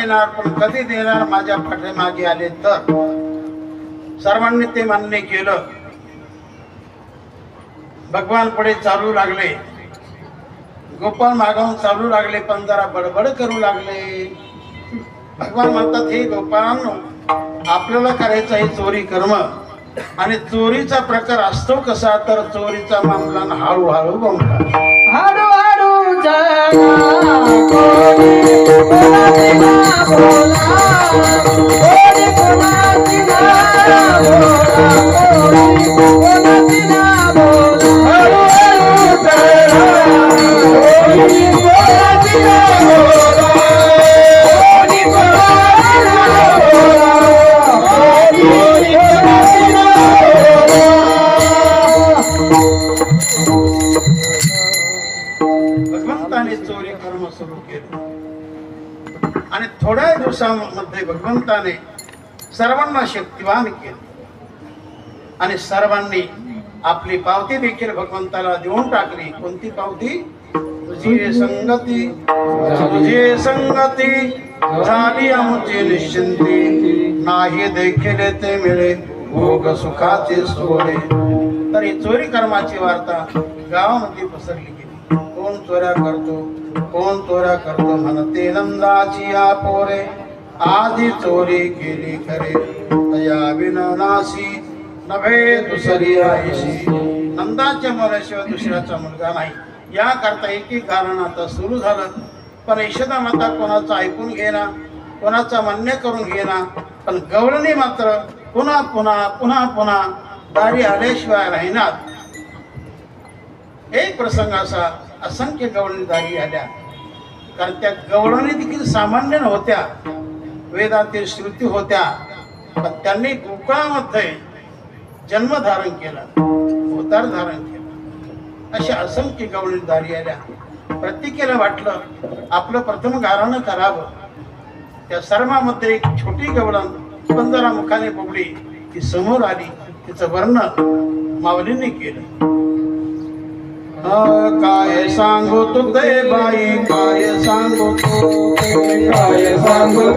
देणार, पण कधी देणार माझ्या पाठीमागे आले तर. सर्वांनी ते मान्य केलं. भगवान पुढे चालू लागले, गोपाळ मागवून चालू लागले, पण जरा बडबड करू लागले. भगवान म्हणतात, हे गोपाळांनो, आपल्याला करायचं आहे चोरी कर्म, आणि चोरीचा प्रकार असतो कसा, तर चोरीचा मामला हळूहळू गमला. हळूहळू भगवंताने चोरी कर्म सुरू केलं, आणि थोड्या दिवसामध्ये भगवंताने सर्वांना शक्तिवान केलं, आणि सर्वांनी आपली पावती देखील भगवंताला देऊन टाकली. कोणती पावती? तुझी संगती, तुझी संगती झाली आमची निश्चिंती, नाही देखील ते मिळे भोग सुखाचे सोडे. तर ही चोरी कर्माची वार्ता गावामध्ये पसरली गेली. कोण चोऱ्या करतो, कोण चोऱ्या करतो म्हणते नंदाची या पोरे, आधी चोरी केली खरे, तया विनाशी नव्हे दुसरी आईशी. नंदाच्या मुलाशिवाय दुसऱ्याचा मुलगा नाही, या करता एकी कारण आता सुरू झालं. पण यशोदा माता कोणाचं ऐकून घेना, कोणाचं मान्य करून घेना, पण गवळणी मात्र पुन्हा पुन्हा पुन्हा पुन्हा दारी आल्याशिवाय राहिनात. एक प्रसंग असा, असंख्य गवळणी दारी आल्या, कारण त्या गवळणी देखील सामान्य नव्हत्या, वेदातील श्रुती होत्या, पण त्यांनी गोकुळामध्ये जन्म धारण केला, अवतार धारण केला. अशा असंख्य गवळणी दारी आल्या. प्रत्येकाला वाटलं आपलं प्रथम गाराणं करावं. त्या सर्वांमध्ये एक छोटी गवळण पंधरा मुखाने बघली, ती समोर आली. तिचं वर्णन माऊलींनी केलं. काय सांगू तुझे बाई, काय सांगू, काय सांगू.